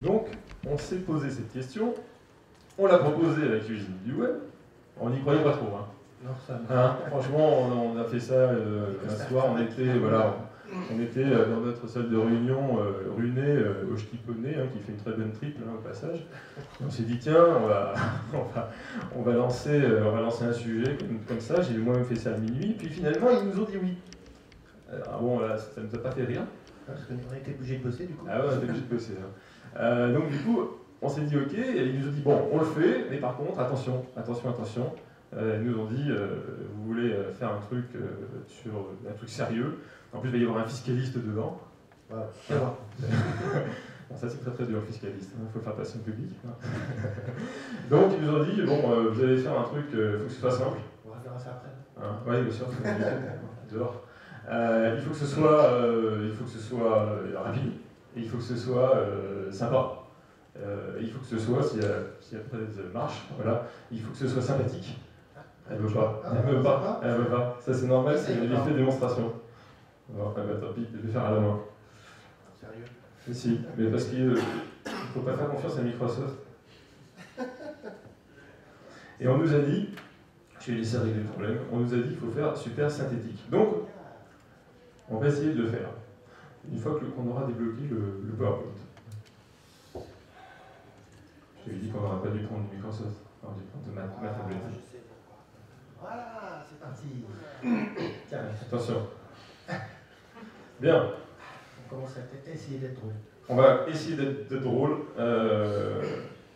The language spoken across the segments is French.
Donc, on s'est posé cette question, on l'a proposée à la cuisine du web, on n'y croyait pas trop. Hein. Non, ça Franchement, on a fait ça un soir, on était dans notre salle de réunion Runé, au Ch'tiponnet, qui fait une très bonne triple au passage. On s'est dit, tiens, on va lancer un sujet comme ça, j'ai moi-même fait ça à minuit, puis finalement, ils nous ont dit oui. Alors bon, là, ça ne nous a pas fait rire. parce qu'on a été obligé de bosser du coup. Ah ouais, on était obligé de bosser. Donc du coup, on s'est dit ok, et ils nous ont dit bon, on le fait, mais par contre, attention. Ils nous ont dit, vous voulez faire un truc sur un truc sérieux. En plus, il va y avoir un fiscaliste dedans. Voilà. Bon, ça c'est très très dur, le fiscaliste. Il faut le faire passer en public. Donc ils nous ont dit bon, vous allez faire un truc, il faut que ce soit simple. On va faire ça après. Oui, bien sûr, dehors. Il faut que ce soit rapide. Et il faut que ce soit sympa. Il faut que ce soit, si après marche, voilà, il faut que ce soit sympathique. Elle veut pas. Elle veut pas. Ça c'est normal, c'est l'effet de démonstration. Bon, bah, tant pis, je vais faire à la main. Sérieux? Si, mais parce qu'il ne faut pas faire confiance à Microsoft. Et on nous a dit, je vais laisser régler le problème, on nous a dit qu'il faut faire super synthétique. Donc, on va essayer de le faire. Une fois qu'on aura débloqué le PowerPoint. Je t'avais dit qu'on n'aurait pas dû prendre du Microsoft, on aurait dû prendre de ma tablette. Je sais pourquoi. Voilà, c'est parti. Tiens, attention. Bien. On commence à essayer d'être drôle. On va essayer d'être drôle.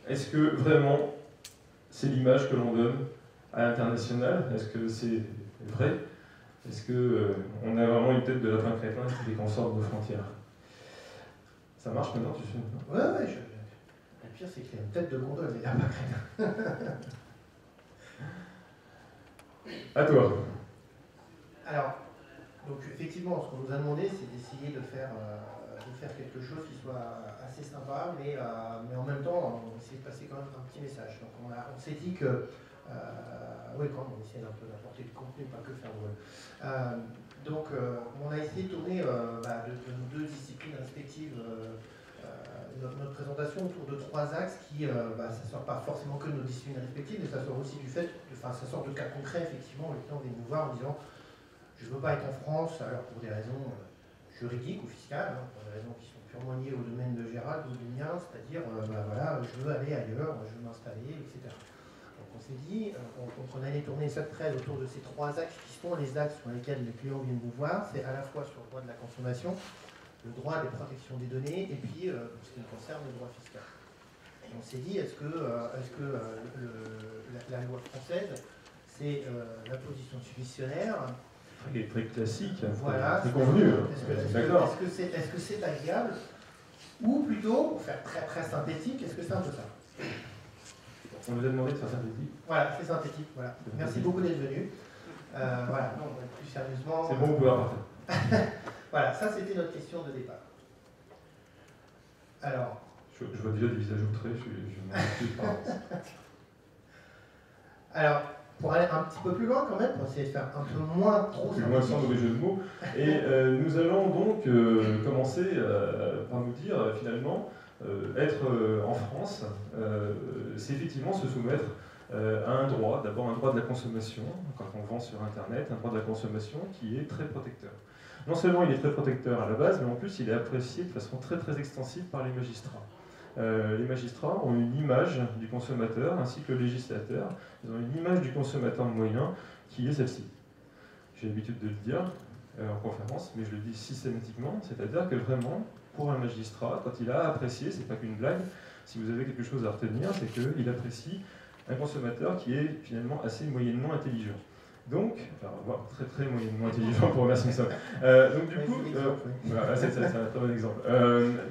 Est-ce que vraiment c'est l'image que l'on donne à l'international? Est-ce que c'est vrai? Est-ce qu'on a vraiment une tête de lapin crétin et qu'on sort de nos frontières? Ça marche maintenant, tu sais? Ouais, le pire, c'est qu'il y a une tête de gondole, mais il n'y a pas crétin. À toi. Alors, donc effectivement, ce qu'on nous a demandé, c'est d'essayer de faire quelque chose qui soit assez sympa, mais en même temps, on essaie de passer quand même un petit message. Donc on s'est dit que, oui, quand même, on essaie un peu d'apporter du contenu, pas que faire drôle. Donc on a essayé de tourner de nos deux disciplines respectives notre présentation autour de trois axes qui, ça ne sort pas forcément que de nos disciplines respectives, mais ça sort aussi du fait, ça sort de cas concrets, effectivement, le client vient nous voir en disant je ne veux pas être en France, alors pour des raisons juridiques ou fiscales, pour des raisons qui sont purement liées au domaine de Gérald ou du mien, c'est-à-dire, voilà, je veux aller ailleurs, je veux m'installer, etc. Donc on s'est dit, on allait tourner cette presse autour de ces trois axes qui sont les axes sur lesquels les clients viennent nous voir, c'est à la fois sur le droit de la consommation, le droit des protections des données, et puis, ce qui concerne le droit fiscal. Et on s'est dit, est-ce que la loi française, c'est la position submissionnaire, Très classique, voilà, très convenu. Est-ce que c'est agréable? Ou plutôt, pour faire très très synthétique, est-ce que c'est un peu ça? On nous a demandé de faire synthétique. Voilà, c'est synthétique. Voilà. Merci beaucoup d'être venu. Voilà, non, plus sérieusement. C'est bon, vous pouvez repartir. Voilà, ça c'était notre question de départ. Alors. Je vois déjà des visages outrés, je m'en excuse par avance. Alors, pour aller un petit peu plus loin quand même, pour essayer de faire un peu moins trop plus loin sans mauvais jeu de mots. Et nous allons donc commencer par nous dire finalement, être en France, c'est effectivement se soumettre à un droit, d'abord un droit de la consommation, quand on vend sur Internet, un droit de la consommation qui est très protecteur. Non seulement il est très protecteur à la base, mais en plus il est apprécié de façon très très extensive par les magistrats. Les magistrats ont une image du consommateur, ainsi que le législateur. Ils ont une image du consommateur moyen qui est celle-ci. J'ai l'habitude de le dire en conférence, mais je le dis systématiquement, c'est-à-dire que vraiment, pour un magistrat, quand il a apprécié, c'est pas qu'une blague, si vous avez quelque chose à retenir, c'est qu'il apprécie un consommateur qui est finalement assez moyennement intelligent. Donc, enfin, très très moyennement intelligent pour Homer Simpson. Donc du coup, voilà, c'est un très bon exemple.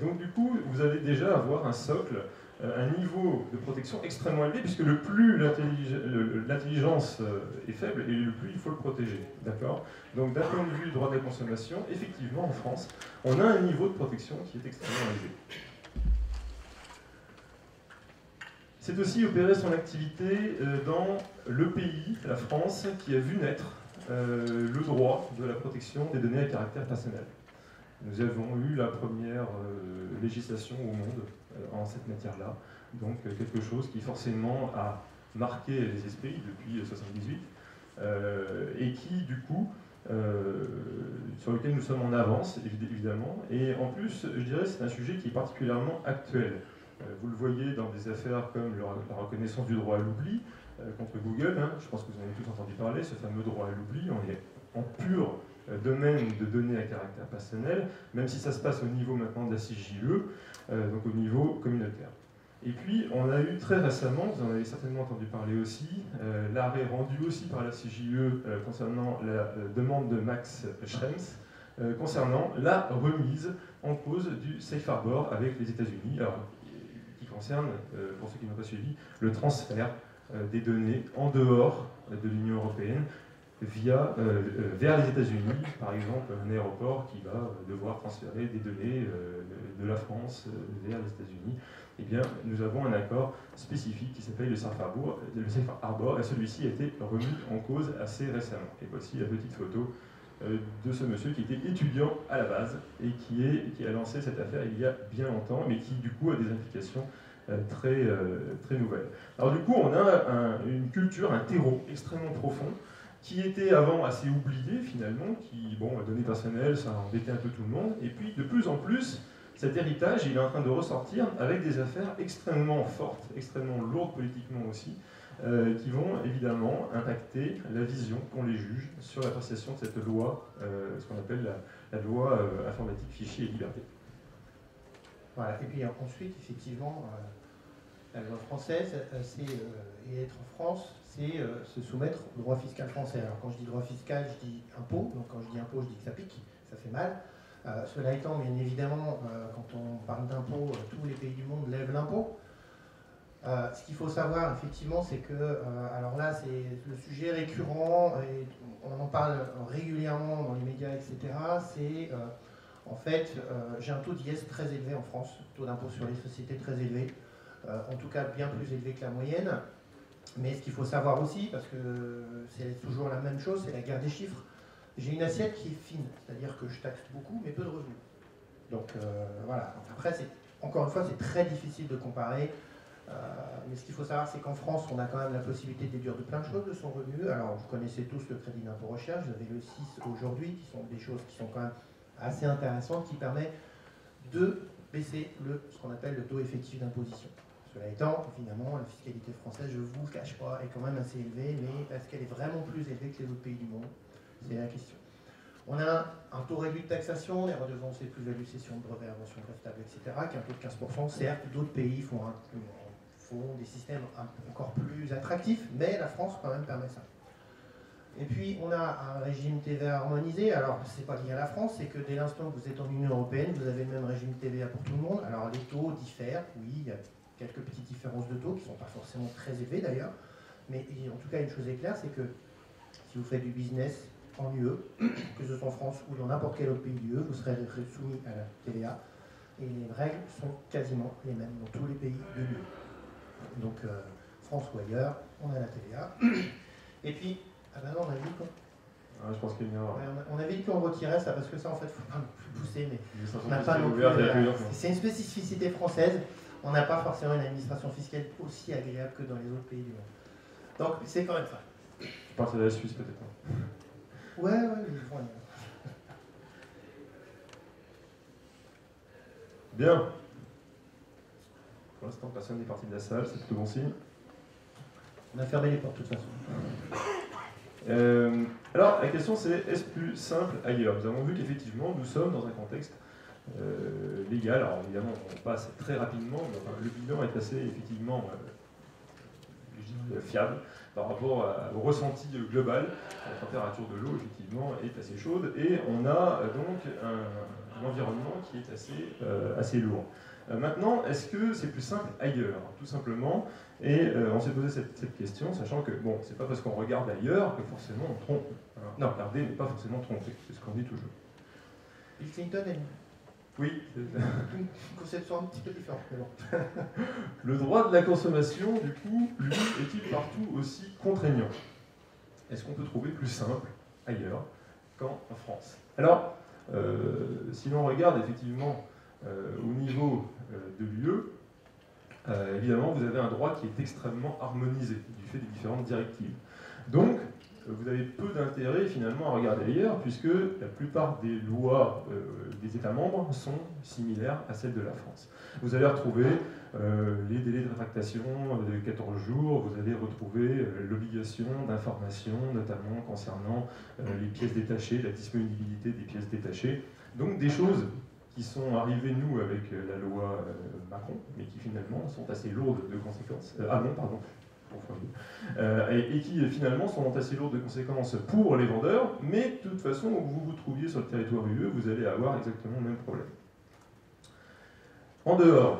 Donc du coup, vous allez déjà avoir un socle, un niveau de protection extrêmement élevé, puisque le plus l'intelligence est faible, et le plus il faut le protéger. D'accord? Donc d'un point de vue du droit de la consommation, effectivement en France, on a un niveau de protection qui est extrêmement élevé. C'est aussi opérer son activité dans le pays, la France, qui a vu naître le droit de la protection des données à caractère personnel. Nous avons eu la première législation au monde en cette matière-là, donc quelque chose qui forcément a marqué les esprits depuis 1978 et qui, du coup, sur lequel nous sommes en avance, évidemment. Et en plus, je dirais, c'est un sujet qui est particulièrement actuel. Vous le voyez dans des affaires comme la reconnaissance du droit à l'oubli contre Google. Hein, je pense que vous en avez tous entendu parler, ce fameux droit à l'oubli. On est en pur domaine de données à caractère personnel, même si ça se passe au niveau maintenant de la CJUE, donc au niveau communautaire. Et puis, on a eu très récemment, vous en avez certainement entendu parler aussi, l'arrêt rendu aussi par la CJUE concernant la demande de Max Schrems, concernant la remise en cause du Safe Harbor avec les États-Unis, qui concerne, pour ceux qui n'ont pas suivi, le transfert des données en dehors de l'Union européenne vers les États-Unis, par exemple un aéroport qui va devoir transférer des données de la France vers les États-Unis. Eh bien, nous avons un accord spécifique qui s'appelle le Safe Harbor, et celui-ci a été remis en cause assez récemment. Et voici la petite photo de ce monsieur qui était étudiant à la base et qui a lancé cette affaire il y a bien longtemps, mais qui du coup a des implications très nouvelles. Alors du coup, on a une culture, un terreau extrêmement profond, qui était avant assez oublié finalement, qui, bon, données personnelles, ça embêtait un peu tout le monde, et puis de plus en plus, cet héritage, il est en train de ressortir avec des affaires extrêmement fortes, extrêmement lourdes politiquement aussi, qui vont évidemment impacter la vision qu'ont les juges sur l'appréciation de cette loi, ce qu'on appelle la loi informatique, fichiers et liberté. Voilà, et puis ensuite, effectivement, la loi française, et être en France, c'est se soumettre au droit fiscal français. Alors quand je dis droit fiscal, je dis impôt, donc quand je dis impôt, je dis que ça pique, ça fait mal. Cela étant, bien évidemment, quand on parle d'impôt, tous les pays du monde lèvent l'impôt. Ce qu'il faut savoir, effectivement, c'est que, alors là, c'est le sujet récurrent, et on en parle régulièrement dans les médias, etc. C'est, en fait, j'ai un taux d'IS très élevé en France, taux d'impôt sur les sociétés très élevé, en tout cas bien plus élevé que la moyenne. Mais ce qu'il faut savoir aussi, parce que c'est toujours la même chose, c'est la guerre des chiffres. J'ai une assiette qui est fine, c'est-à-dire que je taxe beaucoup, mais peu de revenus. Donc voilà. Après, encore une fois, c'est très difficile de comparer. Mais ce qu'il faut savoir, c'est qu'en France, on a quand même la possibilité de déduire de plein de choses de son revenu. Alors, vous connaissez tous le crédit d'impôt recherche, vous avez le 6 aujourd'hui, qui sont des choses qui sont quand même assez intéressantes, qui permettent de baisser ce qu'on appelle le taux effectif d'imposition. Cela étant, évidemment, la fiscalité française, je ne vous le cache pas, est quand même assez élevée, mais est-ce qu'elle est vraiment plus élevée que les autres pays du monde? C'est la question. On a un taux réduit de taxation, les redevances et plus-values, cession de brevets, inventions brevetable, etc., qui est un taux de 15%. Certes, d'autres pays font des systèmes encore plus attractifs, mais la France, quand même, permet ça. Et puis, on a un régime TVA harmonisé. Alors, ce n'est pas lié à la France, c'est que dès l'instant que vous êtes en Union européenne, vous avez le même régime TVA pour tout le monde. Alors, les taux diffèrent, oui, il y a quelques petites différences de taux qui ne sont pas forcément très élevées d'ailleurs. Mais en tout cas, une chose est claire, c'est que si vous faites du business en UE, que ce soit en France ou dans n'importe quel autre pays de l'UE, vous serez soumis à la TVA. Et les règles sont quasiment les mêmes dans tous les pays de l'UE. Donc, France ou ailleurs, on a la TVA. Et puis, ah ben non, on a vu quoi. Je pense qu'il y a une erreur. Ouais, on avait dit qu'on retirait ça parce que ça, en fait, il ne faut pas non plus pousser, mais on n'a pas non plus. C'est une spécificité française. On n'a pas forcément une administration fiscale aussi agréable que dans les autres pays du monde. Donc, c'est quand même ça. Tu parles de la Suisse, peut-être. Ouais, ils font rien. Bien. Pour l'instant, personne n'est parti de la salle, c'est plutôt bon signe. On a fermé les portes de toute façon. Alors, la question c'est, est-ce plus simple ailleurs? Nous avons vu qu'effectivement, nous sommes dans un contexte légal. Alors évidemment, on passe très rapidement, mais enfin, le bilan est assez effectivement fiable par rapport au ressenti global. La température de l'eau, effectivement, est assez chaude et on a donc un environnement qui est assez lourd. Maintenant, est-ce que c'est plus simple ailleurs? Tout simplement, et on s'est posé cette question, sachant que, bon, c'est pas parce qu'on regarde ailleurs que forcément on trompe. Alors, non, regarder n'est pas forcément tromper, c'est ce qu'on dit toujours. Bill Clinton a oui, une conception un petit peu différente, mais bon. Le droit de la consommation, du coup, lui, est-il partout aussi contraignant? Est-ce qu'on peut trouver plus simple ailleurs qu'en France? Alors, Si l'on regarde effectivement au niveau de l'UE, évidemment, vous avez un droit qui est extrêmement harmonisé du fait des différentes directives. Donc, vous avez peu d'intérêt finalement à regarder ailleurs, puisque la plupart des lois des États membres sont similaires à celles de la France. Vous allez retrouver les délais de rétractation de 14 jours, vous allez retrouver l'obligation d'information, notamment concernant les pièces détachées, la disponibilité des pièces détachées. Donc des choses qui sont arrivées, nous, avec la loi Macron, mais qui finalement sont assez lourdes de conséquences. Et qui finalement sont assez lourdes de conséquences pour les vendeurs, mais de toute façon, où vous vous trouviez sur le territoire UE, vous allez avoir exactement le même problème. En dehors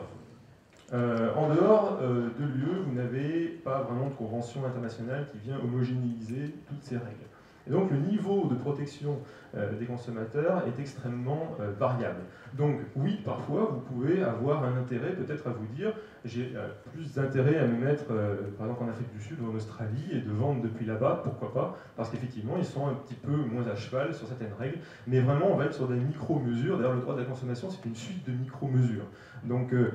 de l'UE, vous n'avez pas vraiment de convention internationale qui vient homogénéiser toutes ces règles. Et donc le niveau de protection des consommateurs est extrêmement variable. Donc oui, parfois, vous pouvez avoir un intérêt peut-être à vous dire j'ai plus d'intérêt à me mettre, par exemple en Afrique du Sud ou en Australie, et de vendre depuis là-bas, pourquoi pas, parce qu'effectivement, ils sont un petit peu moins à cheval sur certaines règles, mais vraiment, on va être sur des micro-mesures. D'ailleurs, le droit de la consommation, c'est une suite de micro-mesures. Donc, il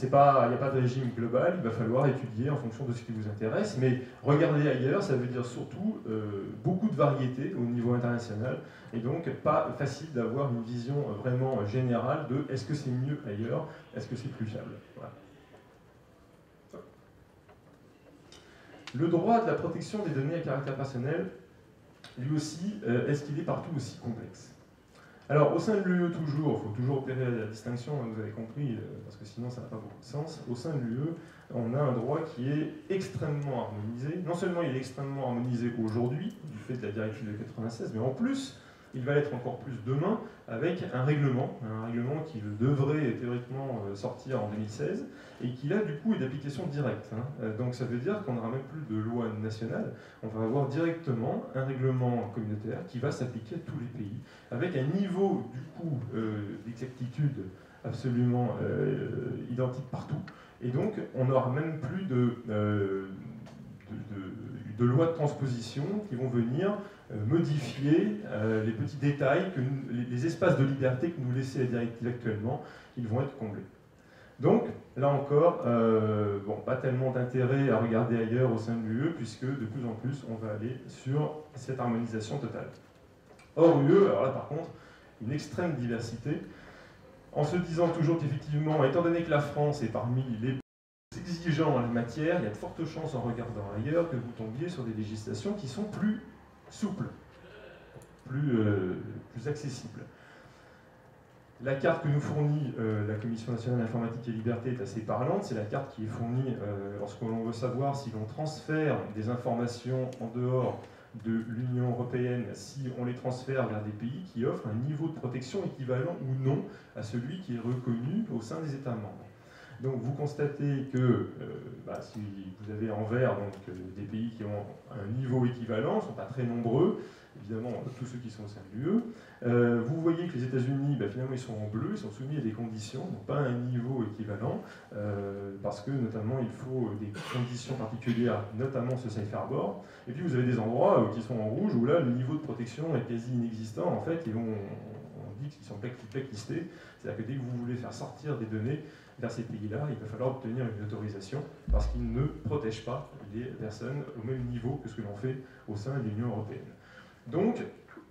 n'y a pas de régime global, il va falloir étudier en fonction de ce qui vous intéresse, mais regarder ailleurs, ça veut dire surtout beaucoup de variété au niveau international, et donc pas facile d'avoir une vision vraiment générale de est-ce que c'est mieux ailleurs, est-ce que c'est plus fiable. Voilà. Le droit de la protection des données à caractère personnel, lui aussi, est-ce qu'il est partout aussi complexe? Alors, au sein de l'UE, toujours, il faut toujours opérer la distinction, hein, vous avez compris, parce que sinon ça n'a pas beaucoup de sens. Au sein de l'UE, on a un droit qui est extrêmement harmonisé. Non seulement il est extrêmement harmonisé aujourd'hui, du fait de la directive de 96, mais en plus, il va l'être encore plus demain avec un règlement qui devrait théoriquement sortir en 2016 et qui là du coup est d'application directe. Donc ça veut dire qu'on n'aura même plus de loi nationale, on va avoir directement un règlement communautaire qui va s'appliquer à tous les pays avec un niveau du coup d'exactitude absolument identique partout. Et donc on n'aura même plus de lois de transposition qui vont venir modifier les petits détails, les espaces de liberté que nous laissait la directive actuellement, ils vont être comblés. Donc, là encore, pas tellement d'intérêt à regarder ailleurs au sein de l'UE, puisque de plus en plus, on va aller sur cette harmonisation totale. Hors UE, alors là par contre, une extrême diversité, en se disant toujours qu'effectivement, étant donné que la France est parmi les plus exigeants en la matière, il y a de fortes chances en regardant ailleurs que vous tombiez sur des législations qui sont plus souples, plus accessibles. La carte que nous fournit la Commission nationale d'informatique et liberté est assez parlante. C'est la carte qui est fournie lorsque l'on veut savoir si l'on transfère des informations en dehors de l'Union européenne, si on les transfère vers des pays qui offrent un niveau de protection équivalent ou non à celui qui est reconnu au sein des États membres. Donc vous constatez que si vous avez en vert des pays qui ont un niveau équivalent, ne sont pas très nombreux, évidemment tous ceux qui sont au sein de l'UE. Vous voyez que les États-Unis, finalement, ils sont en bleu, ils sont soumis à des conditions, donc pas un niveau équivalent, parce que notamment il faut des conditions particulières, notamment ce safe harbor. Et puis vous avez des endroits qui sont en rouge, où là le niveau de protection est quasi inexistant, en fait, et on dit qu'ils sont blacklistés, c'est-à-dire que dès que vous voulez faire sortir des données vers ces pays-là, il va falloir obtenir une autorisation, parce qu'ils ne protègent pas les personnes au même niveau que ce que l'on fait au sein de l'Union européenne. Donc,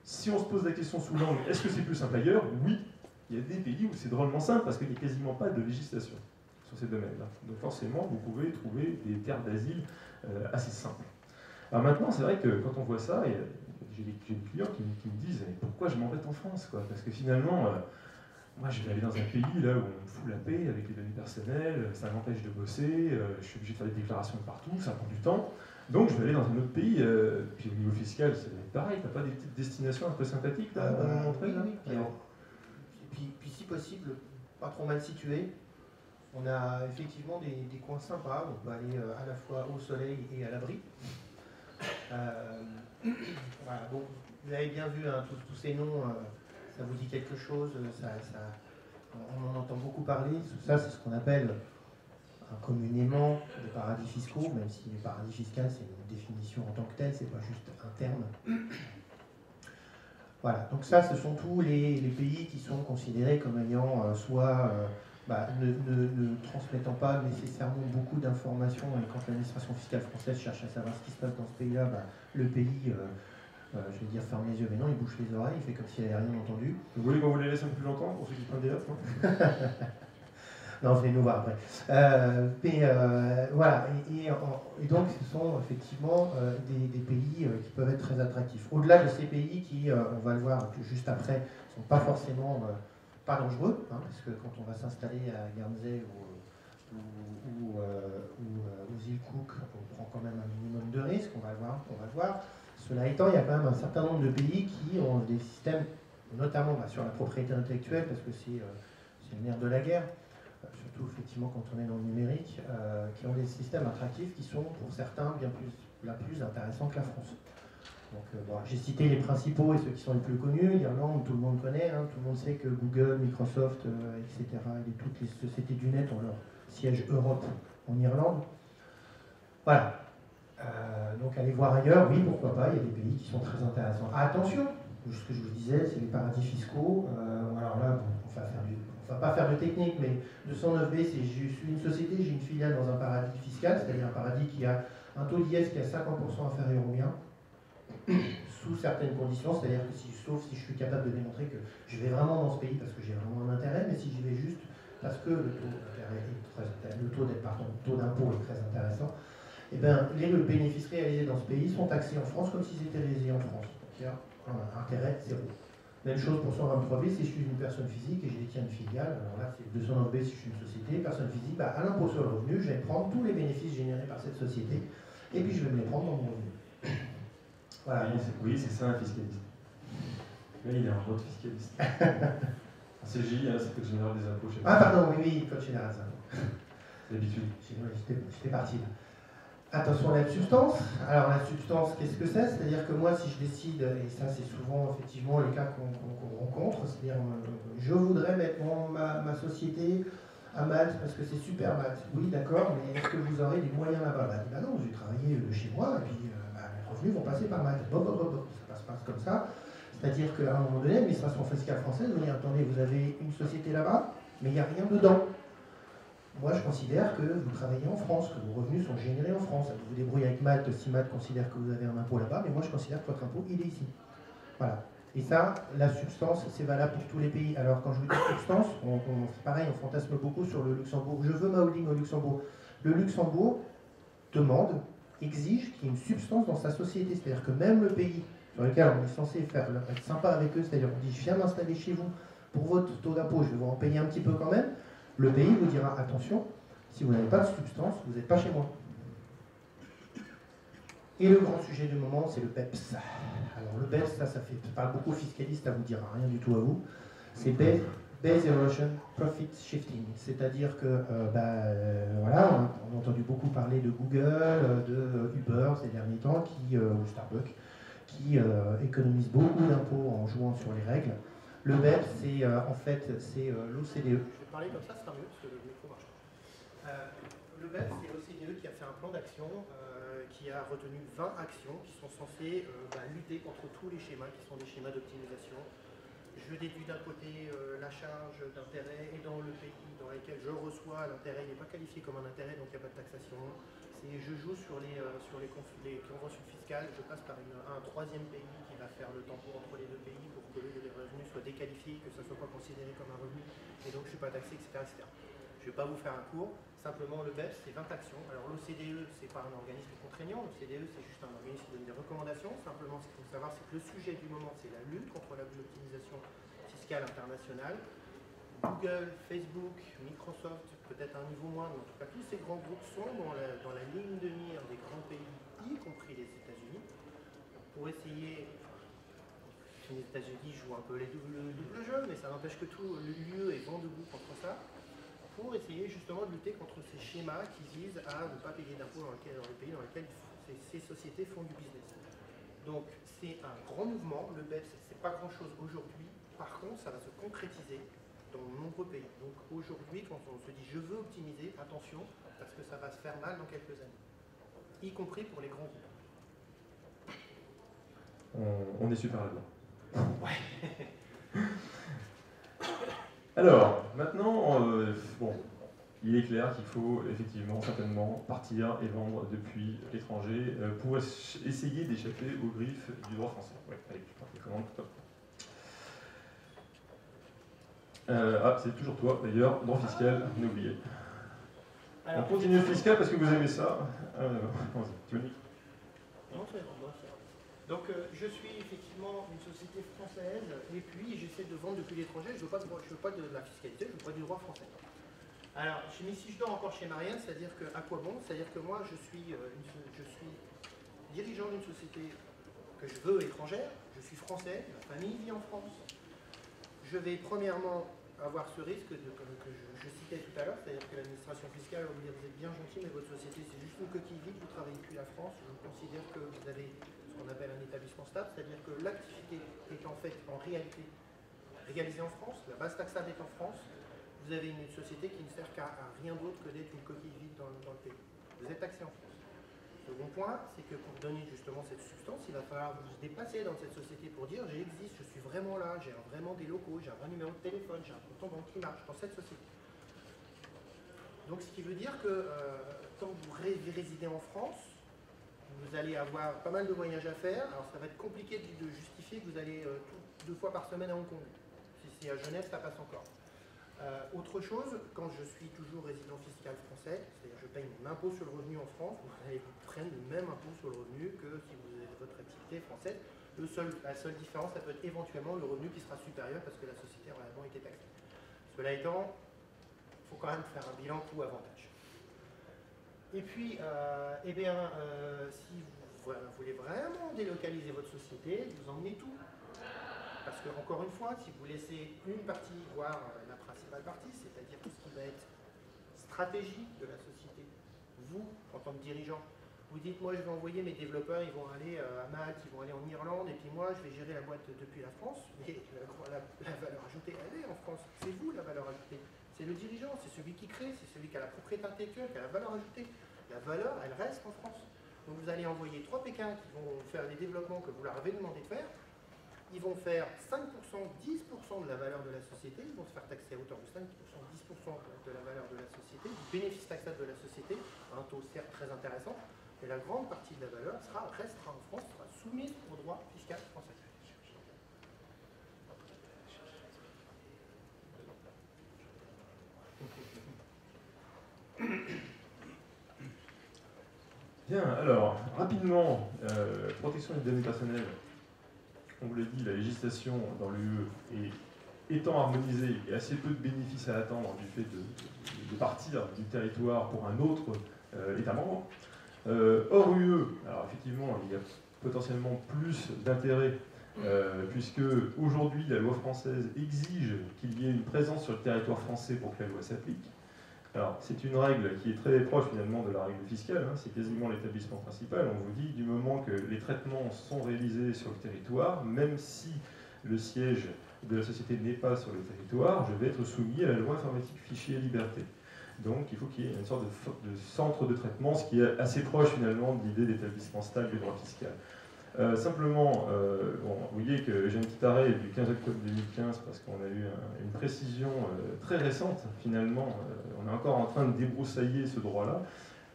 si on se pose la question sous l'angle, est-ce que c'est plus simple ailleurs? Oui, il y a des pays où c'est drôlement simple parce qu'il n'y a quasiment pas de législation sur ces domaines-là. Donc forcément, vous pouvez trouver des terres d'asile assez simples. Alors maintenant, c'est vrai que quand on voit ça, j'ai des clients qui me disent « Pourquoi je m'embête en France ?» Parce que finalement, moi je vais aller dans un pays là où on me fout la paix avec les données personnelles, ça m'empêche de bosser, je suis obligé de faire des déclarations de partout, ça prend du temps. Donc je vais aller dans un autre pays, puis au niveau fiscal, c'est pareil, t'as pas des petites destinations un peu sympathiques là, à nous montrer là? Puis si possible, pas trop mal situé. On a effectivement des coins sympas, on peut aller à la fois au soleil et à l'abri. Voilà, bon, vous avez bien vu hein, tous ces noms, ça vous dit quelque chose, on en entend beaucoup parler, tout ça c'est ce qu'on appelle communément des paradis fiscaux, même si les paradis fiscaux c'est une définition en tant que telle, c'est pas juste un terme. Voilà, donc ça, ce sont tous les pays qui sont considérés comme ayant soit ne transmettant pas nécessairement beaucoup d'informations, et quand l'administration fiscale française cherche à savoir ce qui se passe dans ce pays-là, le pays, je vais dire, ferme les yeux, mais non, il bouche les oreilles, il fait comme s'il n'avait rien entendu. Vous voulez qu'on vous les laisse un peu plus longtemps pour ceux qui prennent des notes, non? Non, venez nous voir après. Voilà, et donc ce sont effectivement des pays qui peuvent être très attractifs. Au-delà de ces pays qui, on va le voir juste après, ne sont pas forcément pas dangereux, hein, parce que quand on va s'installer à Guernsey ou aux îles Cook, on prend quand même un minimum de risques, on va le voir. Cela étant, il y a quand même un certain nombre de pays qui ont des systèmes, notamment sur la propriété intellectuelle, parce que c'est le nerf de la guerre, surtout effectivement quand on est dans le numérique, qui ont des systèmes attractifs qui sont pour certains bien plus intéressants que la France. Donc, j'ai cité les principaux et ceux qui sont les plus connus. L'Irlande, tout le monde connaît, hein, tout le monde sait que Google, Microsoft, etc., et toutes les sociétés du net ont leur siège Europe en Irlande. Voilà. Donc allez voir ailleurs, oui, pourquoi pas, il y a des pays qui sont très intéressants. Ah, attention, ce que je vous disais, c'est les paradis fiscaux. Alors là, on va pas faire de technique, mais 209B, c'est je suis une société, j'ai une filiale dans un paradis fiscal, c'est-à-dire un paradis qui a un taux d'IS qui est à 50% inférieur au mien, sous certaines conditions, c'est-à-dire que sauf si je suis capable de démontrer que je vais vraiment dans ce pays parce que j'ai vraiment un intérêt, mais si j'y vais juste parce que le taux d'impôt est très intéressant, et bien, les bénéfices réalisés dans ce pays sont taxés en France comme s'ils étaient réalisés en France. Donc il y a un intérêt zéro. Même chose pour 123B, si je suis une personne physique et je détiens une filiale, alors là c'est 209B si je suis une société, personne physique, à l'impôt sur le revenu, je vais prendre tous les bénéfices générés par cette société et puis je vais me les prendre dans mon revenu. Voilà. Oui, c'est ça un fiscaliste. Là, il est en mode fiscaliste. C'est CGI, c'est Code général des impôts. Ah, pardon, oui, Code général des impôts. C'est l'habitude. J'étais parti là. Attention à la substance. Alors la substance, qu'est-ce que c'est? C'est-à-dire que moi, si je décide, et ça c'est souvent effectivement les cas qu'on rencontre, c'est-à-dire je voudrais mettre ma société à Malte parce que c'est super Malte. Oui, d'accord, mais est-ce que vous aurez des moyens là-bas? Bah non, je vais travailler de chez moi et puis mes revenus vont passer par Malte. Ça passe comme ça. C'est-à-dire qu'à un moment donné, l'administration fiscale française va dire attendez, vous avez une société là-bas, mais il n'y a rien dedans. Moi, je considère que vous travaillez en France, que vos revenus sont générés en France. Vous vous débrouillez avec Malte si Malte considère que vous avez un impôt là-bas, mais moi, je considère que votre impôt, il est ici. Voilà. Et ça, la substance, c'est valable pour tous les pays. Alors, quand je vous dis substance, pareil, on fantasme beaucoup sur le Luxembourg. Je veux ma holding au Luxembourg. Le Luxembourg demande, exige qu'il y ait une substance dans sa société. C'est-à-dire que même le pays sur lequel on est censé être sympa avec eux, c'est-à-dire on dit, je viens m'installer chez vous pour votre taux d'impôt, je vais vous en payer un petit peu quand même. Le pays vous dira, attention, si vous n'avez pas de substance, vous n'êtes pas chez moi. Et le grand sujet du moment, c'est le BEPS. Alors le BEPS, ça parle beaucoup aux fiscalistes, ça ne vous dira rien du tout à vous. C'est Base Erosion Profit Shifting. C'est-à-dire que, voilà, on a entendu beaucoup parler de Google, de Uber ces derniers temps, ou Starbucks, qui économisent beaucoup d'impôts en jouant sur les règles. Le BEPS, c'est l'OCDE. Je vais parler comme ça, c'est mieux, parce que le micro marche pas. Le BEPS, c'est l'OCDE qui a fait un plan d'action, qui a retenu 20 actions qui sont censées lutter contre tous les schémas qui sont des schémas d'optimisation. Je déduis d'un côté la charge d'intérêt, et dans le pays dans lequel je reçois l'intérêt, il n'est pas qualifié comme un intérêt, donc il n'y a pas de taxation. Je joue sur les conventions fiscales, je passe par un troisième pays qui va faire le tampon entre les deux pays pour que les revenus soient déqualifiés, que ça ne soit pas considéré comme un revenu, et donc je ne suis pas taxé, etc., etc. Je ne vais pas vous faire un cours, simplement le BEPS, c'est 20 actions. Alors l'OCDE, c'est pas un organisme contraignant, l'OCDE, c'est juste un organisme qui donne des recommandations. Simplement, ce qu'il faut savoir, c'est que le sujet du moment, c'est la lutte contre l'optimisation fiscale internationale. Google, Facebook, Microsoft, peut-être à un niveau moindre, mais en tout cas tous ces grands groupes sont dans la ligne de mire des grands pays, y compris les États-Unis, pour essayer, les États-Unis jouent un peu le double jeu, mais ça n'empêche que tout l'UE est vent debout contre ça, pour essayer justement de lutter contre ces schémas qui visent à ne pas payer d'impôts dans les pays dans lesquels ces sociétés font du business. Donc c'est un grand mouvement, le BEPS, c'est pas grand chose aujourd'hui, par contre ça va se concrétiser dans de nombreux pays. Donc aujourd'hui, quand on se dit je veux optimiser, attention, parce que ça va se faire mal dans quelques années, y compris pour les grands groupes. On est super là-dedans. Alors, maintenant, bon, il est clair qu'il faut effectivement, certainement, partir et vendre depuis l'étranger pour essayer d'échapper aux griffes du droit français. Ouais, allez, je pars les commandes, top. C'est toujours toi, d'ailleurs, droit fiscal, n'oubliez. On continue le fiscal parce que vous aimez ça. Tu me dis. Non, c'est bon, c'est bon. Donc, je suis effectivement une société française et puis j'essaie de vendre depuis l'étranger. Je ne veux pas de la fiscalité, je veux pas du droit français. Alors, si je dors encore chez Marianne, c'est-à-dire que, à quoi bon? C'est-à-dire que moi, je suis dirigeant d'une société que je veux étrangère, je suis français, ma famille vit en France. Je vais premièrement avoir ce risque que je citais tout à l'heure, c'est-à-dire que l'administration fiscale va vous dire vous êtes bien gentil, mais votre société c'est juste une coquille vide, vous ne travaillez plus la France. Je considère que vous avez ce qu'on appelle un établissement stable, c'est-à-dire que l'activité est en fait en réalité légalisée en France, la base taxable est en France, vous avez une société qui ne sert qu'à rien d'autre que d'être une coquille vide dans le pays. Vous êtes taxé en France. Second point, c'est que pour donner justement cette substance, il va falloir vous déplacer dans cette société pour dire j'existe, je suis vraiment là, j'ai vraiment des locaux, j'ai un vrai numéro de téléphone, j'ai un compte en banque qui marche dans cette société. Donc ce qui veut dire que quand vous résidez en France, vous allez avoir pas mal de voyages à faire, alors ça va être compliqué de justifier que vous allez 2 fois par semaine à Hong Kong. Si c'est à Genève, ça passe encore. Autre chose, quand je suis toujours résident fiscal français, c'est-à-dire je paye mon impôt sur le revenu en France, vous allez vous prendre le même impôt sur le revenu que si vous avez votre activité française. La seule différence, ça peut être éventuellement le revenu qui sera supérieur parce que la société a réellement été taxée. Cela étant, il faut quand même faire un bilan coût-avantage. Et puis, si vous voulez vraiment délocaliser votre société, vous emmenez tout. Parce que, encore une fois, si vous laissez une partie, voire la principale partie, c'est-à-dire tout ce qui va être stratégie de la société, vous, en tant que dirigeant, vous dites, moi je vais envoyer mes développeurs, ils vont aller à Malte, ils vont aller en Irlande, et puis moi je vais gérer la boîte depuis la France, mais la valeur ajoutée, elle est en France. C'est vous la valeur ajoutée. C'est le dirigeant, c'est celui qui crée, c'est celui qui a la propriété intellectuelle, qui a la valeur ajoutée. La valeur, elle reste en France. Donc vous allez envoyer 3 Pékins qui vont faire les développements que vous leur avez demandé de faire. Ils vont faire 5%, 10% de la valeur de la société, ils vont se faire taxer à hauteur de 5%, 10% de la valeur de la société, du bénéfice taxable de la société, un taux certes très intéressant, mais la grande partie de la valeur restera en France, sera soumise au droit fiscal français. Bien, alors, rapidement, protection des données personnelles. On vous l'a dit, la législation dans l'UE étant harmonisée et assez peu de bénéfices à attendre du fait de partir du territoire pour un autre État membre. Hors UE, alors effectivement, il y a potentiellement plus d'intérêt puisque aujourd'hui la loi française exige qu'il y ait une présence sur le territoire français pour que la loi s'applique. Alors, c'est une règle qui est très proche finalement de la règle fiscale, hein, c'est quasiment l'établissement principal. On vous dit, du moment que les traitements sont réalisés sur le territoire, même si le siège de la société n'est pas sur le territoire, je vais être soumis à la loi informatique fichier et liberté. Donc, il faut qu'il y ait une sorte de centre de traitement, ce qui est assez proche finalement de l'idée d'établissement stable du droit fiscal. Simplement, vous voyez que j'ai un petit arrêt du 15 octobre 2015 parce qu'on a eu une précision très récente finalement. On est encore en train de débroussailler ce droit-là.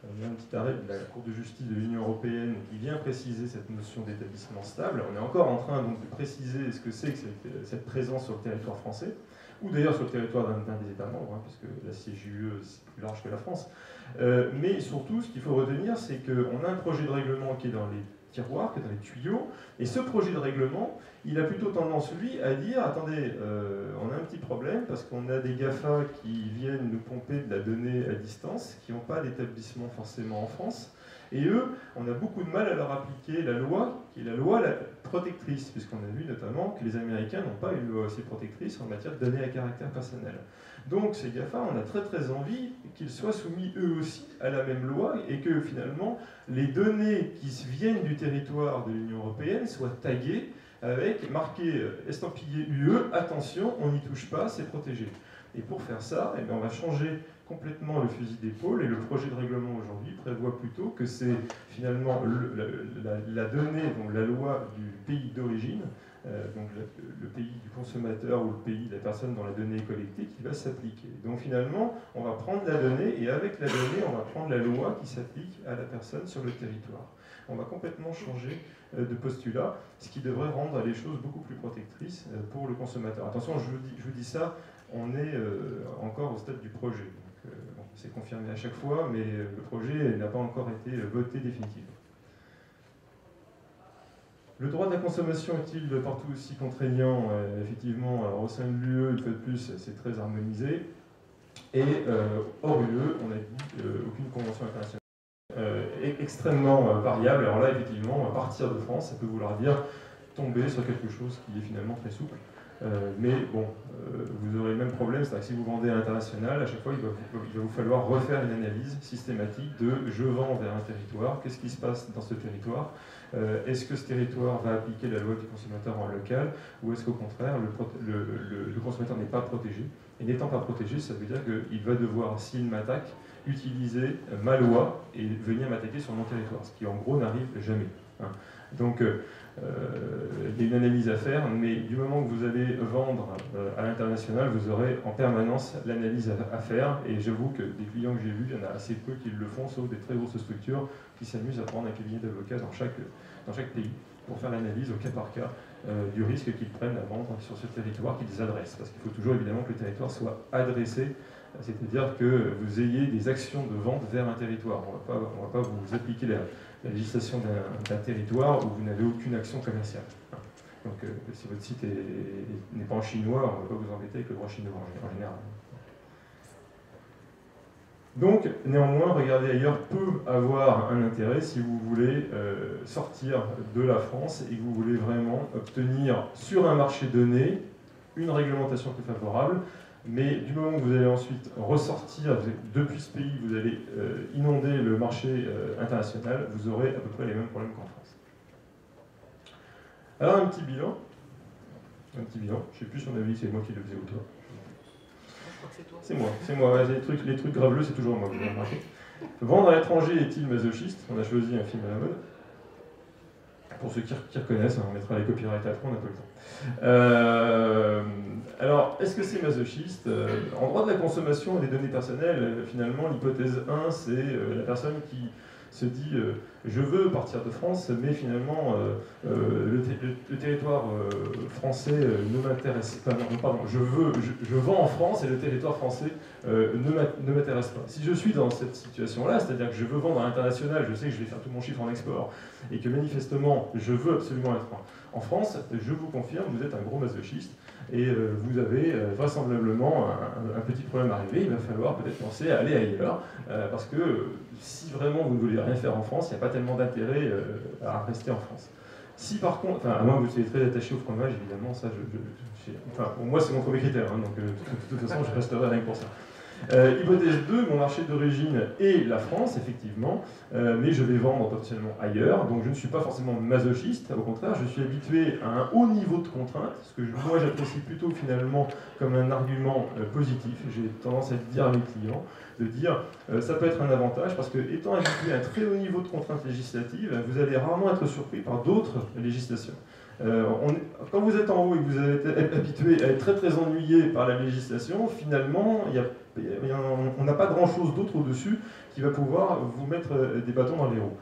On a un petit arrêt de la Cour de justice de l'Union européenne qui vient préciser cette notion d'établissement stable. On est encore en train donc, de préciser ce que c'est que cette présence sur le territoire français, ou d'ailleurs sur le territoire d'un des États membres, hein, puisque la CJUE c'est plus large que la France. Mais surtout, ce qu'il faut retenir, c'est qu'on a un projet de règlement qui est dans les tiroirs, que dans les tuyaux, et ce projet de règlement, il a plutôt tendance, lui, à dire, attendez, on a un petit problème, parce qu'on a des GAFA qui viennent nous pomper de la donnée à distance, qui n'ont pas d'établissement forcément en France, et eux, on a beaucoup de mal à leur appliquer la loi, qui est la loi protectrice, puisqu'on a vu notamment que les Américains n'ont pas une loi aussi protectrice en matière de données à caractère personnel. Donc ces GAFA, on a très très envie qu'ils soient soumis eux aussi à la même loi et que finalement les données qui viennent du territoire de l'Union européenne soient taguées avec marqué estampillé UE, attention, on n'y touche pas, c'est protégé. Et pour faire ça, eh bien, on va changer complètement le fusil d'épaule et le projet de règlement aujourd'hui prévoit plutôt que c'est finalement la donnée, donc la loi du pays d'origine, donc le pays du consommateur ou le pays de la personne dont la donnée est collectée, qui va s'appliquer. Donc finalement, on va prendre la donnée et avec la donnée, on va prendre la loi qui s'applique à la personne sur le territoire. On va complètement changer de postulat, ce qui devrait rendre les choses beaucoup plus protectrices pour le consommateur. Attention, je vous dis ça, on est encore au stade du projet. Bon, c'est confirmé à chaque fois, mais le projet n'a pas encore été voté définitivement. Le droit de la consommation est-il partout aussi contraignant? Effectivement, alors, au sein de l'UE, une fois de plus, c'est très harmonisé. Et hors UE, on a dit aucune convention internationale. Extrêmement variable. Alors là, effectivement, à partir de France, ça peut vouloir dire tomber sur quelque chose qui est finalement très souple. Mais bon, vous aurez le même problème, c'est-à-dire que si vous vendez à l'international, à chaque fois, il va vous falloir refaire une analyse systématique de je vends vers un territoire, qu'est-ce qui se passe dans ce territoire, est-ce que ce territoire va appliquer la loi du consommateur en local, ou est-ce qu'au contraire, le consommateur n'est pas protégé. Et n'étant pas protégé, ça veut dire qu'il va devoir, s'il m'attaque, utiliser ma loi et venir m'attaquer sur mon territoire, ce qui en gros n'arrive jamais. Hein. Donc, il y a une analyse à faire, mais du moment que vous allez vendre à l'international, vous aurez en permanence l'analyse à faire. Et j'avoue que des clients que j'ai vus, il y en a assez peu qui le font, sauf des très grosses structures qui s'amusent à prendre un cabinet d'avocats dans chaque pays pour faire l'analyse au cas par cas du risque qu'ils prennent à vendre sur ce territoire qu'ils adressent. Parce qu'il faut toujours évidemment que le territoire soit adressé, c'est-à-dire que vous ayez des actions de vente vers un territoire. On ne va pas vous appliquer la législation d'un territoire où vous n'avez aucune action commerciale. Donc si votre site n'est pas en chinois, on ne va pas vous embêter avec le droit chinois en général. Donc, néanmoins, regarder ailleurs peut avoir un intérêt si vous voulez sortir de la France et que vous voulez vraiment obtenir sur un marché donné une réglementation plus favorable. Mais du moment que vous allez ensuite ressortir depuis ce pays, vous allez inonder le marché international, vous aurez à peu près les mêmes problèmes qu'en France. Alors un petit bilan. Je ne sais plus si on avait dit que c'est moi qui le faisais ou toi. C'est moi. Ouais, les trucs graveleux, c'est toujours moi, vous avez remarqué. Vendre à l'étranger est-il masochiste? On a choisi un film à la mode. Pour ceux qui reconnaissent, on mettra les copyrights après, on n'a pas le temps. Alors, est-ce que c'est masochiste? En droit de la consommation et des données personnelles, finalement, l'hypothèse 1, c'est la personne qui se dit je veux partir de France, mais finalement le territoire français ne m'intéresse pas. Non, pardon, je vends en France et le territoire français ne m'intéresse pas. Si je suis dans cette situation-là, c'est-à-dire que je veux vendre à l'international, je sais que je vais faire tout mon chiffre en export, et que manifestement je veux absolument être en France, je vous confirme, vous êtes un gros masochiste, et vous avez vraisemblablement un petit problème arrivé, il va falloir peut-être penser à aller ailleurs, parce que si vraiment vous ne voulez rien faire en France, il n'y a pas tellement d'intérêt à rester en France. Si par contre, enfin, à moins que vous soyez très attaché au fromage, évidemment, ça, enfin, pour moi c'est mon premier critère, hein, donc de toute façon je resterai rien que pour ça. Hypothèse 2, mon marché d'origine est la France, effectivement, mais je vais vendre potentiellement ailleurs, donc je ne suis pas forcément masochiste, au contraire, je suis habitué à un haut niveau de contrainte, ce que moi j'apprécie plutôt finalement comme un argument positif. J'ai tendance à dire à mes clients, de dire ça peut être un avantage, parce que étant habitué à un très haut niveau de contraintes législatives, vous allez rarement être surpris par d'autres législations. Quand vous êtes en haut et que vous êtes habitué à être très très ennuyé par la législation, finalement, on n'a pas grand-chose d'autre au-dessus qui va pouvoir vous mettre des bâtons dans les roues.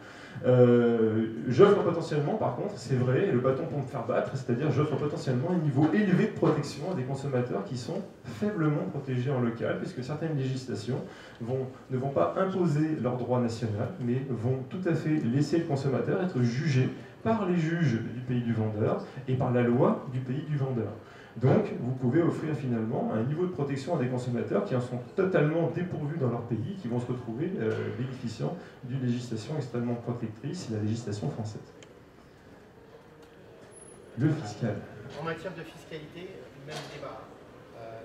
J'offre potentiellement, par contre, c'est vrai, le bâton pour me faire battre, c'est-à-dire j'offre potentiellement un niveau élevé de protection à des consommateurs qui sont faiblement protégés en local, puisque certaines législations ne vont pas imposer leur droit national, mais vont tout à fait laisser le consommateur être jugé par les juges du pays du vendeur et par la loi du pays du vendeur. Donc, vous pouvez offrir finalement un niveau de protection à des consommateurs qui en sont totalement dépourvus dans leur pays, qui vont se retrouver bénéficiant d'une législation extrêmement protectrice, la législation française. Le fiscal. En matière de fiscalité, même débat.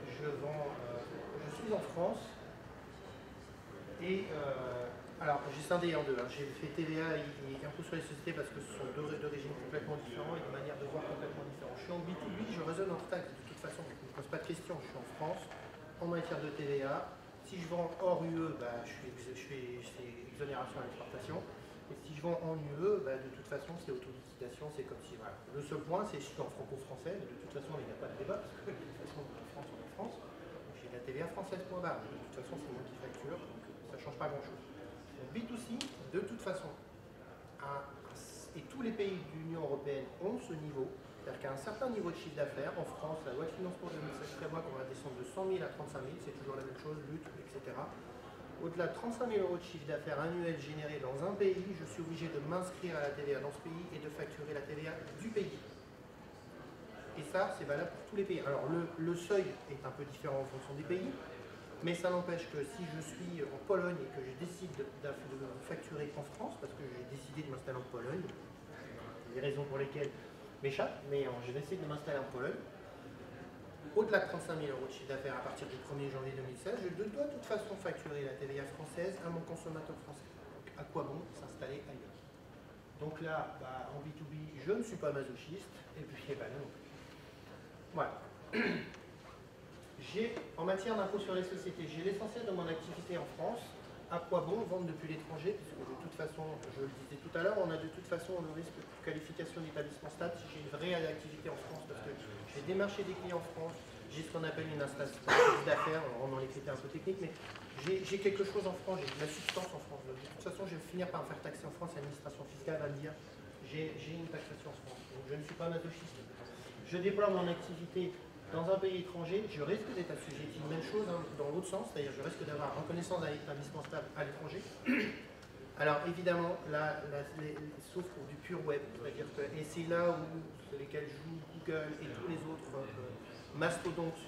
Je suis en France et alors j'ai scindé en deux. Hein. J'ai fait TVA et impôt sur les sociétés parce que ce sont deux régimes complètement différents et de manière de voir complètement différentes. Je suis en B2B, je raisonne en taxe. De toute façon, je ne me pose pas de questions. Je suis en France, en matière de TVA. Si je vends hors UE, bah, je fais exonération à l'exportation. Et si je vends en UE, bah, de toute façon, c'est autolicitation, c'est comme si. Voilà. Le seul point, c'est que je suis en franco-français, de toute façon, il n'y a pas de débat, parce que de toute façon, en France, on est en France. J'ai la TVA française pour barre. De toute façon, c'est moi qui facture, donc ça ne change pas grand-chose. B2C, de toute façon, et tous les pays de l'Union européenne ont ce niveau, c'est-à-dire qu'à un certain niveau de chiffre d'affaires, en France, la loi de finances pour 2016 prévoit qu'on va descendre de 100 000 à 35 000, c'est toujours la même chose, lutte, etc. Au-delà de 35 000 euros de chiffre d'affaires annuel généré dans un pays, je suis obligé de m'inscrire à la TVA dans ce pays et de facturer la TVA du pays. Et ça, c'est valable pour tous les pays. Alors, le seuil est un peu différent en fonction des pays, mais ça n'empêche que si je suis en Pologne et que je décide de facturer en France, parce que j'ai décidé de m'installer en Pologne, des raisons pour lesquelles m'échappent, mais je décide de m'installer en Pologne, au-delà de 35 000 euros de chiffre d'affaires à partir du 1er janvier 2016, je dois de toute façon facturer la TVA française à mon consommateur français. Donc, à quoi bon s'installer ailleurs? Donc là, bah, en B2B, je ne suis pas masochiste, et puis bah, non. Voilà. En matière d'impôt sur les sociétés, j'ai l'essentiel de mon activité en France. À quoi bon vendre depuis l'étranger? Puisque de toute façon, je le disais tout à l'heure, on a de toute façon le risque de qualification d'établissement stable si j'ai une vraie activité en France. Parce que je vais démarcher des clients en France, j'ai ce qu'on appelle une installation d'affaires, on rentre dans les critères un peu techniques, mais j'ai quelque chose en France, j'ai de la substance en France. Donc, de toute façon, je vais finir par me faire taxer en France, l'administration fiscale va me dire j'ai une taxation en France. Donc je ne suis pas masochiste. Je déploie mon activité dans un pays étranger, je risque d'être assujetti. Même chose dans l'autre sens, c'est-à-dire je risque d'avoir reconnaissance d'un établissement stable à l'étranger. Alors évidemment, là, sauf pour du pur web, c'est-à-dire que, et c'est là où sur lesquels jouent Google et tous les autres mastodontes,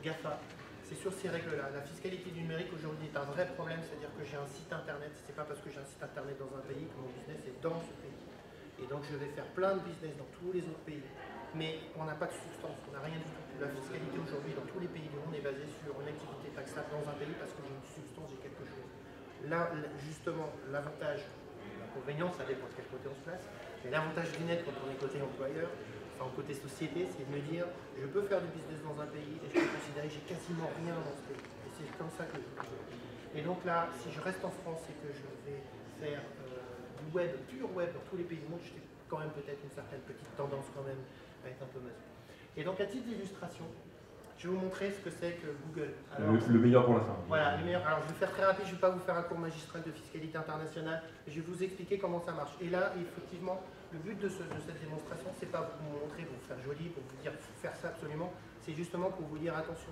GAFA, c'est sur ces règles-là. La fiscalité du numérique aujourd'hui est un vrai problème, c'est-à-dire que j'ai un site internet, c'est pas parce que j'ai un site internet dans un pays que mon business est dans ce pays. Et donc je vais faire plein de business dans tous les autres pays. Mais on n'a pas de substance, on n'a rien du tout. La fiscalité aujourd'hui dans tous les pays du monde est basée sur une activité taxable dans un pays parce que j'ai une substance, j'ai quelque chose. Là, justement, l'avantage, l'inconvénient, ça dépend de quel côté on se place, mais l'avantage du net quand on est côté employeur, enfin côté société, c'est de me dire, je peux faire du business dans un pays et je peux considérer que j'ai quasiment rien dans ce pays. Et c'est comme ça que je fais. Et donc là, si je reste en France et que je vais faire du web, pur web dans tous les pays du monde, j'ai quand même peut-être une certaine petite tendance quand même à être un peu maso. Et donc à titre d'illustration, je vais vous montrer ce que c'est que Google. Alors, le meilleur pour la fin. Voilà, le meilleur. Alors je vais faire très rapide, je ne vais pas vous faire un cours magistral de fiscalité internationale, je vais vous expliquer comment ça marche. Et là, effectivement, le but de cette démonstration, c'est pas pour vous montrer, pour vous faire joli, pour vous dire faut faire ça absolument, c'est justement pour vous dire attention.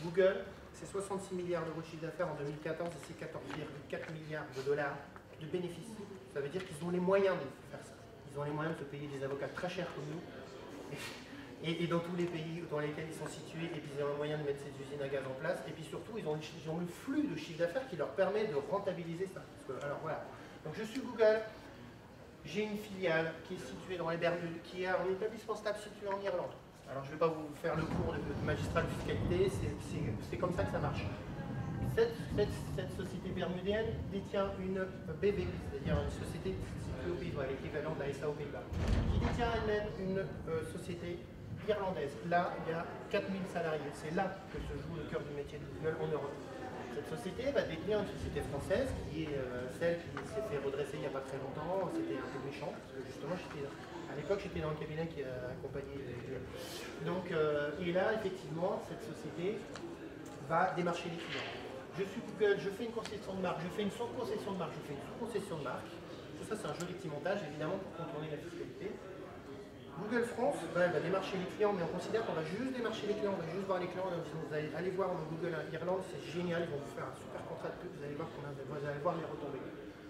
Google, c'est 66 milliards d'euros de chiffre d'affaires en 2014 et c'est 14,4 milliards de dollars de bénéfices. Ça veut dire qu'ils ont les moyens de faire ça. Ils ont les moyens de se payer des avocats très chers comme nous. Et dans tous les pays dans lesquels ils sont situés, et puis ils ont le moyen de mettre ces usines à gaz en place, et puis surtout ils ont le flux de chiffre d'affaires qui leur permet de rentabiliser ça. Alors voilà, donc je suis Google, j'ai une filiale qui est située dans les Bermudes, qui a un établissement stable situé en Irlande. Alors je ne vais pas vous faire le cours de magistral de fiscalité, c'est comme ça que ça marche. Cette société bermudienne détient une BV, c'est-à-dire une société située aux Pays-Bas, l'équivalent de la SA aux Pays-Bas, qui détient elle-même une société irlandaise. Là, il y a 4000 salariés. C'est là que se joue le cœur du métier de Google en Europe. Cette société va détenir une société française qui est celle qui s'est fait redresser il n'y a pas très longtemps. C'était un peu méchant, parce que justement, à l'époque, j'étais dans le cabinet qui a accompagné. Donc, et là, effectivement, cette société va démarcher les clients. Je suis Google, je fais une concession de marque, je fais une sous-concession de marque, je fais une sous-concession de marque. Tout ça, c'est un joli petit montage, évidemment, pour contourner la fiscalité. Google France, elle va démarcher les clients, mais on considère qu'on va juste démarcher les clients, on va juste voir les clients, en disant, vous allez aller voir Google Irlande, c'est génial, ils vont vous faire un super contrat de pub, vous allez voir les retombées.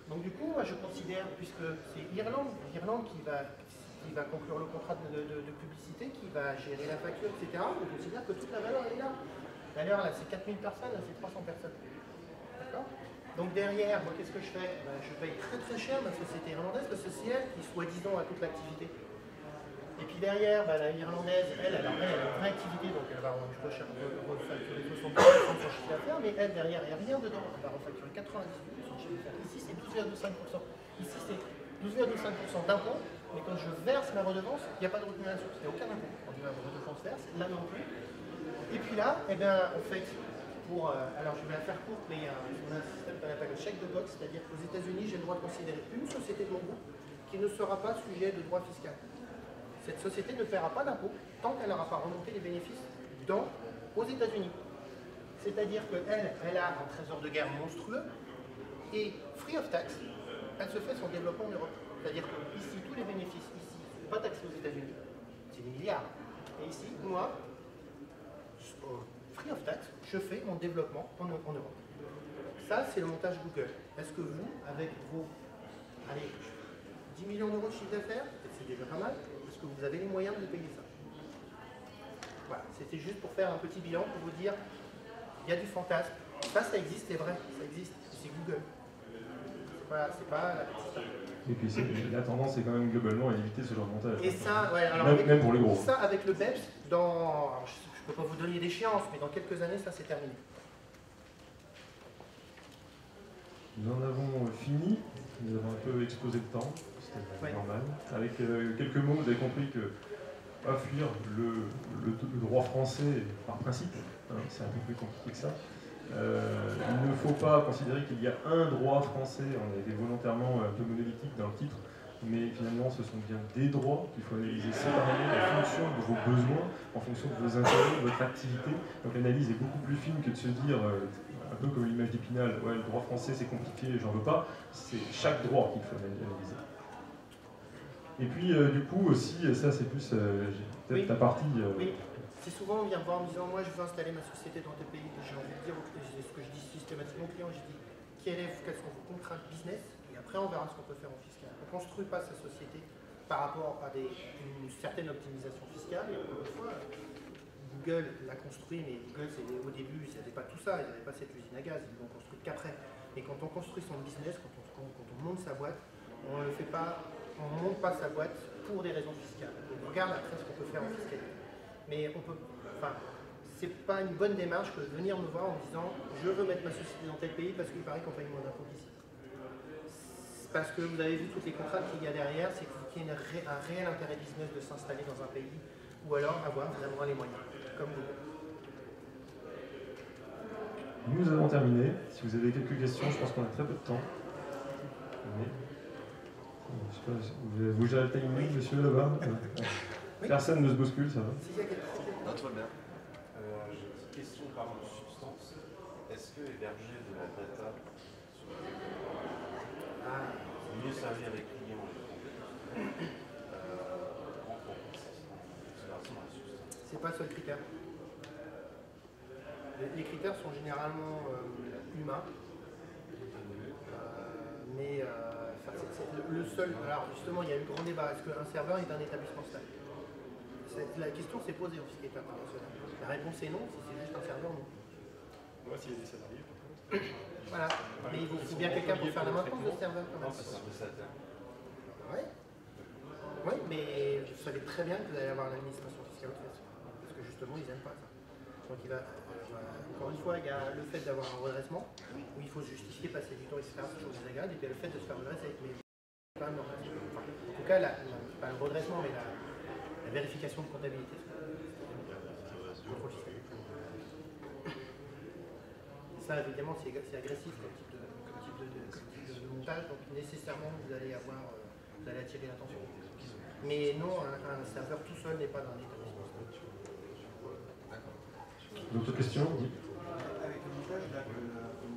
Donc du coup, moi je considère, puisque c'est Irlande qui va conclure le contrat de publicité, qui va gérer la facture, etc., on considère que toute la valeur elle est là. D'ailleurs, là c'est 4000 personnes, là c'est 300 personnes. D'accord ? Donc derrière, moi qu'est-ce que je fais? Je paye très très cher ma société irlandaise, parce que c'est elle qui, soi-disant, a toute l'activité. Et puis derrière, la irlandaise, elle a une vraie activité, donc elle va refacturer 70% de son chiffre d'affaires, mais elle, derrière, il n'y a rien dedans, elle va refacturer 98% de son chiffre d'affaires. Ici, c'est 12,5%. Ici, c'est 12,5% d'impôt, mais quand je verse ma redevance, il n'y a pas de retenue-sur-source, il n'y a aucun impôt. Quand la redevance verse, là non plus. Et puis là, en fait, alors je vais la faire courte, mais on a un système qu'on appelle le chèque de box, c'est-à-dire qu'aux États-Unis, j'ai le droit de considérer une société de mon groupe qui ne sera pas sujet de droit fiscal. Cette société ne paiera pas d'impôt tant qu'elle n'aura pas remonté les bénéfices aux États-Unis. C'est-à-dire qu'elle a un trésor de guerre monstrueux et free of tax, elle se fait son développement en Europe. C'est-à-dire qu'ici, tous les bénéfices, ici, ne sont pas taxés aux États-Unis, c'est des milliards. Et ici, moi, free of tax, je fais mon développement en Europe. Ça, c'est le montage Google. Est-ce que vous, avec vos 10 millions d'euros de chiffre d'affaires, c'est déjà pas mal, est-ce que vous avez les moyens de payer ça? Voilà, c'était juste pour faire un petit bilan, pour vous dire, il y a du fantasme. Ça existe, c'est vrai, ça existe, c'est Google. C'est pas Et puis la tendance est quand même globalement à éviter ce genre de montage. Et ça, ouais, alors même pour les gros. Ça, avec le BEPS, je ne peux pas vous donner d'échéance, mais dans quelques années, ça c'est terminé. Nous en avons fini, nous avons un peu exposé le temps, c'était normal. Avec quelques mots, vous avez compris que pas fuir le droit français par principe, hein, c'est un peu plus compliqué que ça. Il ne faut pas considérer qu'il y a un droit français, on a été volontairement un peu monolithique dans le titre, mais finalement ce sont bien des droits qu'il faut analyser séparément en fonction de vos besoins, en fonction de vos intérêts, de votre activité. Donc l'analyse est beaucoup plus fine que de se dire, un peu comme l'image d'Épinal, ouais, le droit français c'est compliqué, j'en veux pas, c'est chaque droit qu'il faut analyser. Et puis du coup aussi, ça c'est plus peut-être ta partie... Oui. C'est souvent on vient me voir en me disant moi je veux installer ma société dans tes pays, j'ai envie de dire c'est ce que je dis systématiquement aux clients, je dis quels sont vos contrats de business et après on verra ce qu'on peut faire en fiscal. On ne construit pas sa société par rapport à une certaine optimisation fiscale, et encore une fois, Google l'a construit, mais Google au début ils n'avaient pas tout ça, ils n'avaient pas cette usine à gaz, ils l'ont construite qu'après. Mais quand on construit son business, quand on monte sa boîte, on ne monte pas sa boîte pour des raisons fiscales. On regarde après ce qu'on peut faire en fiscalité. Mais c'est pas une bonne démarche que de venir me voir en me disant je veux mettre ma société dans tel pays parce qu'il paraît qu'on paye moins d'impôts qu'ici. Parce que vous avez vu toutes les contraintes qu'il y a derrière, c'est qu'il y a un réel intérêt business de s'installer dans un pays ou alors avoir vraiment les moyens, comme vous. Nous avons terminé. Si vous avez quelques questions, je pense qu'on a très peu de temps. Mais... je sais pas, vous gérez le timing, monsieur, là-bas? Oui. Personne ne se bouscule, ça va? Non, tout va bien. J'ai une petite question par rapport aux substances. Est-ce que héberger de la data sur mieux servir les clients rentre en considération la substance? C'est pas le seul critère. Les critères sont généralement humains. Mais le seul. Alors justement, il y a eu grand débat. Est-ce qu'un serveur est un établissement stable? La question s'est posée en fiscalité internationale. La réponse est non, si c'est juste un serveur, non. Moi, s'il y a des salariés, par contre. Voilà. Mais il faut bien quelqu'un pour faire la maintenance de ce serveur quand même. Non, c'est sur le satellite. Oui, mais vous savez très bien que vous allez avoir l'administration fiscale au fait. Parce que justement, ils n'aiment pas ça. Donc encore une fois, il y a le fait d'avoir un redressement, où il faut justifier, passer du temps, etc. C'est toujours désagréable, et puis il y a le fait de se faire redresser. Mais quand même, en tout cas, pas le redressement, mais la vérification de comptabilité. Ça, évidemment, c'est agressif comme type de montage, donc nécessairement, vous allez attirer l'attention. Mais non, un serveur tout seul n'est pas dans l'établissement. D'autres questions? Avec le montage là, comme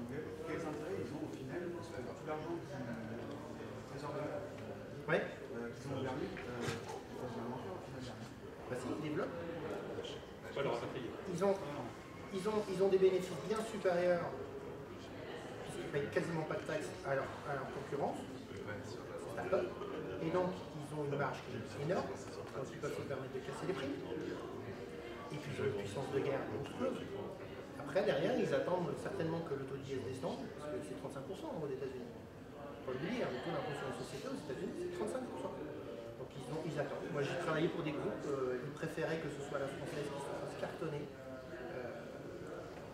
Google, quels intérêts ils ont au final? Parce que tout l'argent qu'ils ont permis, ils développent. Pas leur rapatrier. Ils ont des bénéfices bien supérieurs, puisqu'ils ne payent quasiment pas de taxes à leur concurrence, start-up, et donc ils ont une marge qui est énorme, donc ils peuvent se permettre de casser les prix, et puis ils ont une puissance de guerre monstrueuse. Après, derrière, ils attendent certainement que le taux d'IS descende, parce que c'est 35% aux États-Unis. Pour le dire, le taux d'impôt sur les sociétés aux États-Unis, c'est 35%. Donc ils attendent. Moi, j'ai travaillé pour des groupes, ils préféraient que ce soit la française qui se fasse cartonner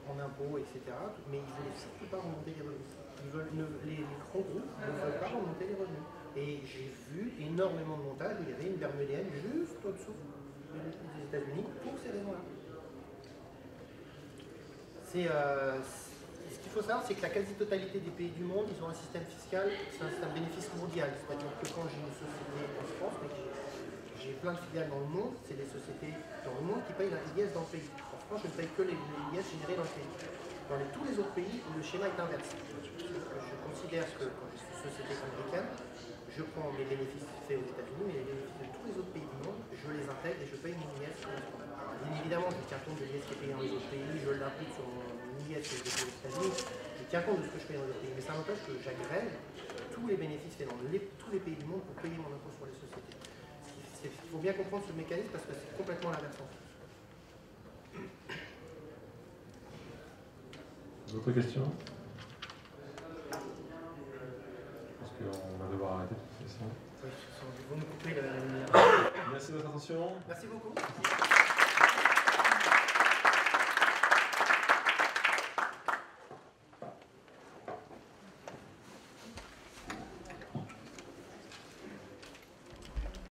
en impôts, etc. Mais ils ne veulent surtout pas remonter les revenus. Les grands groupes ne veulent pas remonter les revenus. Et j'ai vu énormément de montages où il y avait une bermudienne juste au-dessous des États-Unis pour ces raisons-là. Ce qu'il faut savoir, c'est que la quasi-totalité des pays du monde, ils ont un système fiscal, c'est un système bénéfice mondial. C'est-à-dire que quand j'ai une société en France, mais j'ai plein de filiales dans le monde, c'est des sociétés dans le monde qui payent l'IS dans le pays. En France, je ne paye que les IS générés dans le pays. Dans tous les autres pays, le schéma est inverse. Je considère que quand je suis une société américaine, je prends mes bénéfices faits aux États-Unis, mais les bénéfices de tous les autres pays du monde, je les intègre et je paye mon IS. Bien évidemment, je tiens compte de l'IS qui est payé dans les autres pays, je l'impute sur mon IS que je paye aux États-Unis, je tiens compte de ce que je paye dans les autres pays, mais ça n'empêche que j'agrège tous les bénéfices faits dans tous les pays du monde pour payer mon impôt sur les sociétés. Il faut bien comprendre ce mécanisme parce que c'est complètement l'inverse en France. D'autres questions? Je pense qu'on va devoir arrêter de toute façon. Oui, vous nous coupez la lumière. Merci de votre attention. Merci beaucoup.